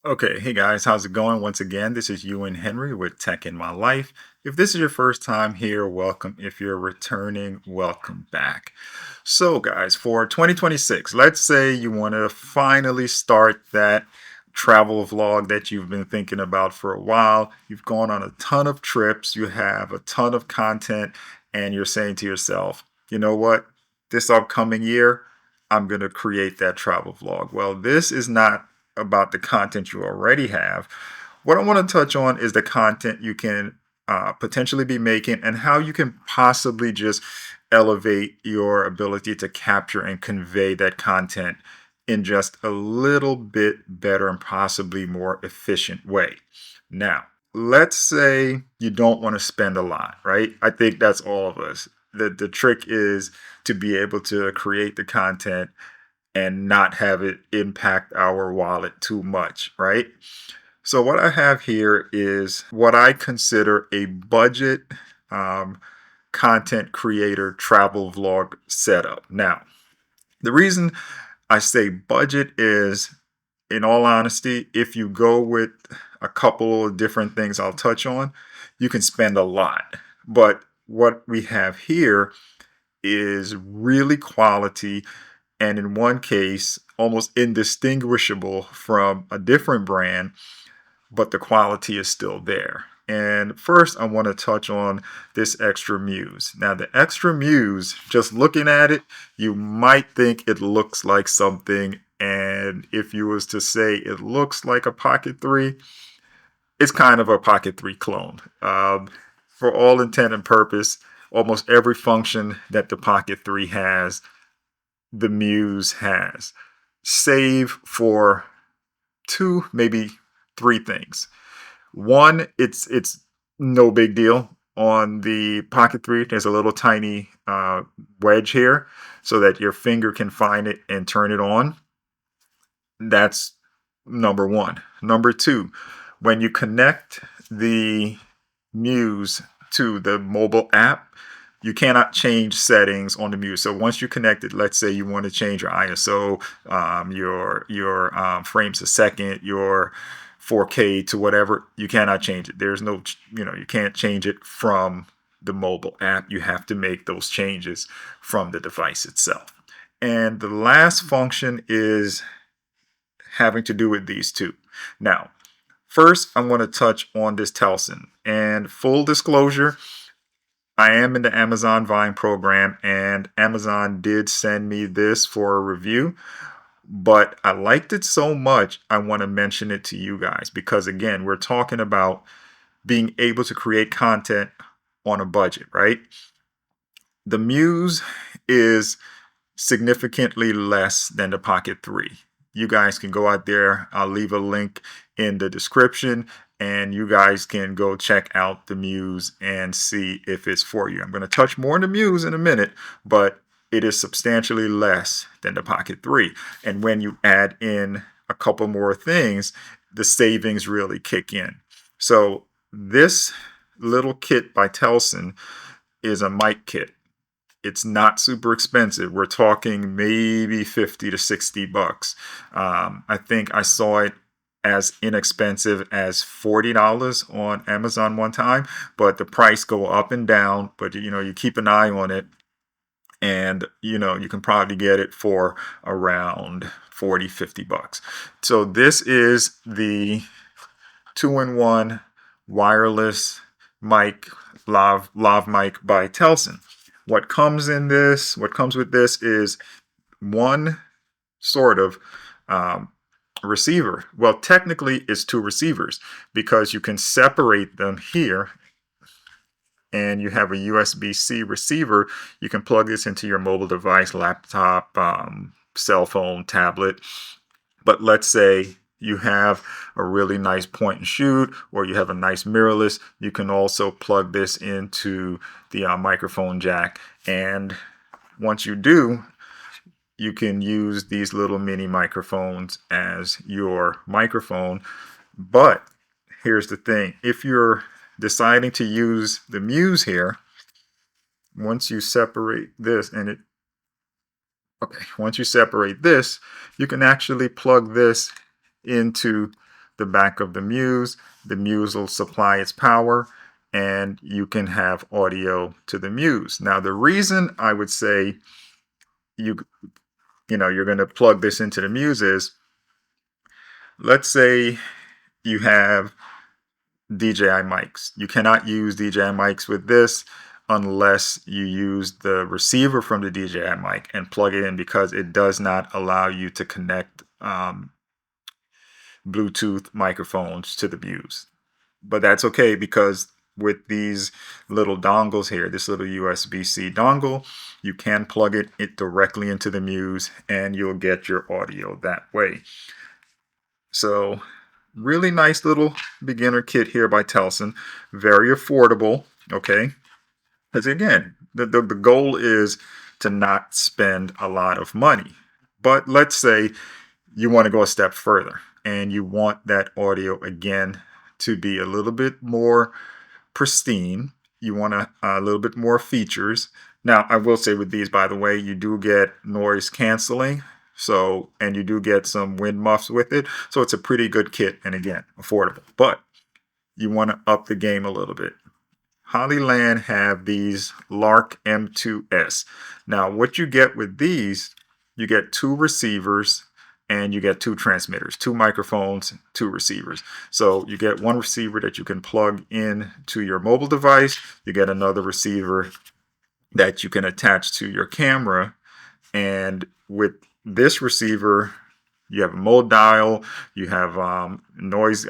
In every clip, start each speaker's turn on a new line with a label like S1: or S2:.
S1: Okay, hey guys, how's it going? Once again, this is Ewan Henry with Tech in My Life. If this is your first time here, welcome. If you're returning, welcome back. So, guys, for 2026, let's say you want to finally start that travel vlog that you've been thinking about for a while. You've gone on a ton of trips, you have a ton of content, and you're saying to yourself, you know what? This upcoming year, I'm going to create that travel vlog. Well, this is not about the content you already have. What I want to touch on is the content you can potentially be making and how you can possibly just elevate your ability to capture and convey that content in just a little bit better and possibly more efficient way. Now, let's say you don't want to spend a lot, right? I think that's all of us. The trick is to be able to create the content and not have it impact our wallet too much, right? So, what I have here is what I consider a budget um, content creator travel vlog setup. Now, the reason I say budget is, in all honesty, if you go with a couple of different things I'll touch on, you can spend a lot. But what we have here is really quality, and in one case, almost indistinguishable from a different brand, but the quality is still there. And first, I want to touch on this Xtra Muse. Now, the Xtra Muse, just looking at it, you might think it looks like something. And if you was to say it looks like a Pocket 3, it's kind of a Pocket 3 clone. For all intent and purpose, almost every function that the Pocket 3 has, the Muse has, save for two, maybe three things. One, it's no big deal. On the Pocket 3, there's a little tiny wedge here so that your finger can find it and turn it on. That's number one. Number two, when you connect the Muse to the mobile app, you cannot change settings on the Muse. So once you connect it, let's say you want to change your ISO, your frames a second, your 4K to whatever, you cannot change it. There's no, you can't change it from the mobile app. You have to make those changes from the device itself. And the last function is having to do with these two. Now, first, I want to touch on this TELESIN. And full disclosure, I am in the Amazon Vine program, and Amazon did send me this for a review. But I liked it so much, I want to mention it to you guys because, again, we're talking about being able to create content on a budget, right? The Muse is significantly less than the Pocket 3. You guys can go out there. I'll leave a link in the description and you guys can go check out the Muse and see if it's for you. I'm going to touch more on the Muse in a minute, but it is substantially less than the Pocket 3. And when you add in a couple more things, the savings really kick in. So this little kit by TELESIN is a mic kit. It's not super expensive. We're talking maybe 50 to 60 bucks. I think I saw it as inexpensive as $40 on Amazon one time, but the price go up and down. But you keep an eye on it, and you can probably get it for around 40, 50 bucks. So this is the 2-in-1 wireless mic, lav mic by TELESIN. What comes with this is one sort of receiver. Well, technically it's two receivers because you can separate them here and you have a USB-C receiver. You can plug this into your mobile device, laptop, cell phone, tablet. But let's say you have a really nice point and shoot, or you have a nice mirrorless, you can also plug this into the microphone jack. And once you do, you can use these little mini microphones as your microphone. But here's the thing. If you're deciding to use the Muse here, once you separate this once you separate this, you can actually plug this into the back of the Muse. The Muse will supply its power, and you can have audio to the Muse. Now, the reason I would say you you're going to plug this into the Muse is, let's say you have DJI mics. You cannot use DJI mics with this unless you use the receiver from the DJI mic and plug it in, because it does not allow you to connect Bluetooth microphones to the Muse. But that's okay, because with these little dongles here, this little USB-C dongle, you can plug it directly into the Muse and you'll get your audio that way. So really nice little beginner kit here by TELESIN. Very affordable, okay? Because again, the goal is to not spend a lot of money. But let's say you want to go a step further and you want that audio again to be a little bit more pristine. You want a little bit more features. Now, I will say with these, by the way, you do get noise canceling. So, and you do get some wind muffs with it. So it's a pretty good kit, and again, affordable. But you want to up the game a little bit. Hollyland have these Lark M2S. Now, what you get with these, you get 2 receivers and you get 2 transmitters, 2 microphones, 2 receivers. So you get 1 receiver that you can plug in to your mobile device. You get another receiver that you can attach to your camera. And with this receiver, you have a mode dial, you have noise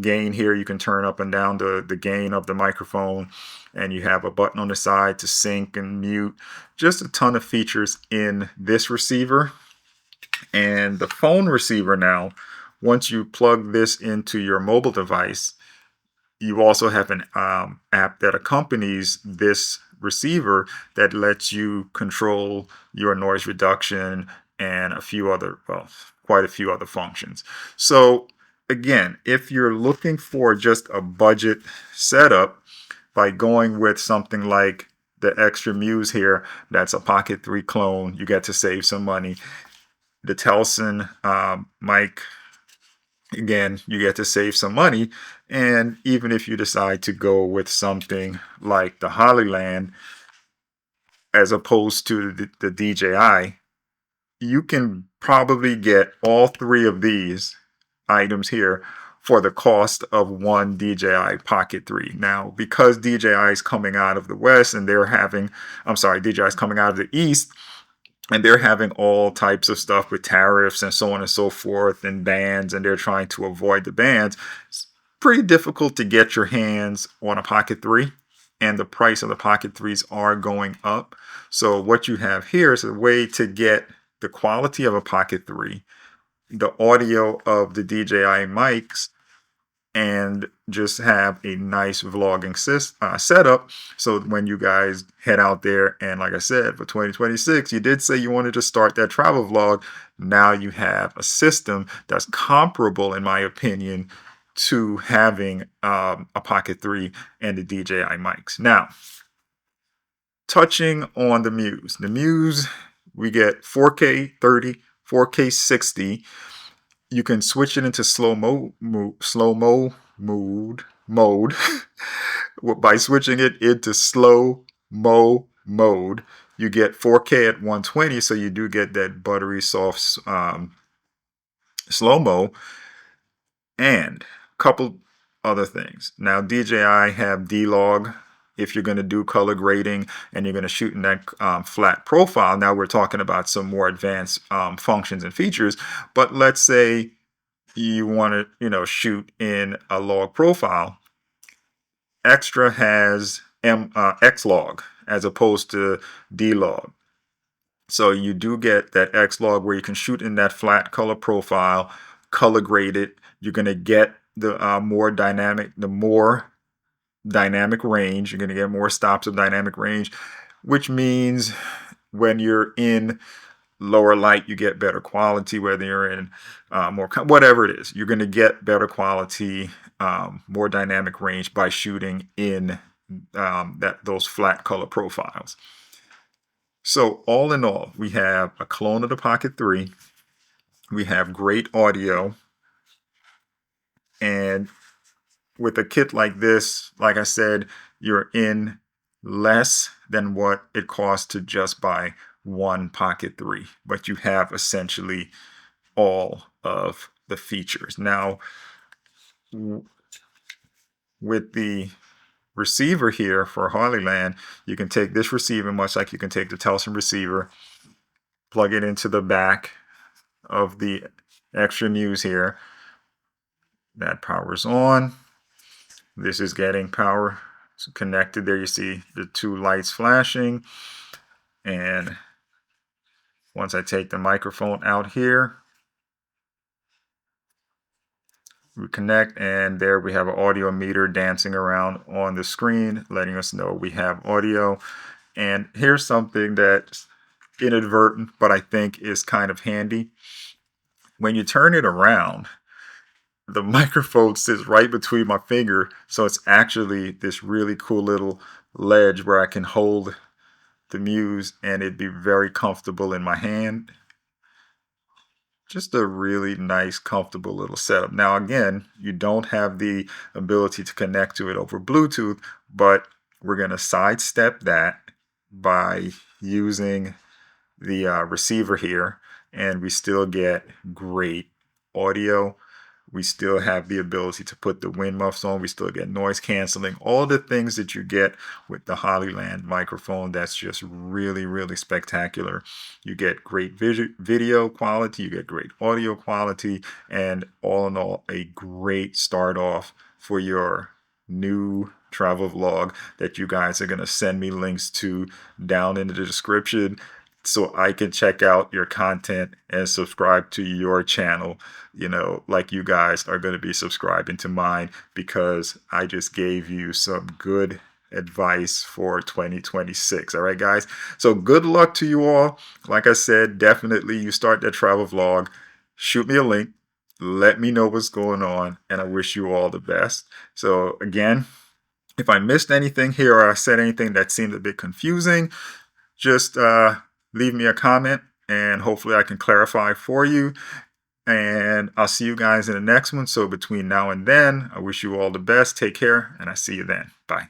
S1: gain here. You can turn up and down the gain of the microphone, and you have a button on the side to sync and mute. Just a ton of features in this receiver. And the phone receiver now, once you plug this into your mobile device, you also have an app that accompanies this receiver that lets you control your noise reduction and a few other, well, quite a few other functions. So again, if you're looking for just a budget setup, by going with something like the Xtra Muse here, that's a Pocket 3 clone, you get to save some money. The TELESIN mic, again, you get to save some money. And even if you decide to go with something like the Hollyland as opposed to the DJI, you can probably get all 3 of these items here for the cost of one DJI Pocket 3. Now, because DJI is coming out of the West and DJI is coming out of the East, and they're having all types of stuff with tariffs and so on and so forth and bans, and they're trying to avoid the bans. It's pretty difficult to get your hands on a Pocket 3, and the price of the Pocket 3s are going up. So what you have here is a way to get the quality of a Pocket 3, the audio of the DJI mics, and just have a nice vlogging setup. So when you guys head out there, and like I said, for 2026, you did say you wanted to start that travel vlog. Now you have a system that's comparable, in my opinion, to having a Pocket 3 and the DJI mics. Now, touching on the Muse, we get 4K 30, 4K 60. You can switch it into slow-mo mode by switching it into slow-mo mode. You get 4K at 120, so you do get that buttery soft slow-mo. And a couple other things. Now, DJI have D-Log if you're going to do color grading and you're going to shoot in that flat profile. Now we're talking about some more advanced functions and features, but let's say you want to shoot in a log profile. Xtra has X-Log as opposed to D-Log. So you do get that X-Log where you can shoot in that flat color profile, color graded. You're going to get the more dynamic range. You're going to get more stops of dynamic range, which means when you're in lower light, you get better quality. Whether you're in whatever it is, you're going to get better quality, more dynamic range by shooting in those flat color profiles. So all in all, we have a clone of the Pocket 3. We have great audio. And with a kit like this, like I said, you're in less than what it costs to just buy one Pocket 3, but you have essentially all of the features. Now, with the receiver here for Hollyland, you can take this receiver much like you can take the TELESIN receiver, plug it into the back of the Xtra Muse here. That powers on. This is getting power connected. There you see the two lights flashing. And once I take the microphone out here, we connect, and there we have an audio meter dancing around on the screen, letting us know we have audio. And here's something that's inadvertent, but I think is kind of handy. When you turn it around, the microphone sits right between my finger, so it's actually this really cool little ledge where I can hold the Muse and it'd be very comfortable in my hand. Just a really nice, comfortable little setup. Now, again, you don't have the ability to connect to it over Bluetooth, but we're going to sidestep that by using the receiver here, and we still get great audio. We still have the ability to put the wind muffs on. We still get noise canceling, all the things that you get with the Hollyland microphone. That's just really, really spectacular. You get great video quality, you get great audio quality, and all in all, a great start off for your new travel vlog that you guys are going to send me links to down in the description, so I can check out your content and subscribe to your channel, like you guys are going to be subscribing to mine, because I just gave you some good advice for 2026. All right, guys. So good luck to you all. Like I said, definitely you start that travel vlog, shoot me a link, let me know what's going on, and I wish you all the best. So again, if I missed anything here or I said anything that seemed a bit confusing, just leave me a comment and hopefully I can clarify for you. And I'll see you guys in the next one. So between now and then, I wish you all the best. Take care, and I see you then. Bye.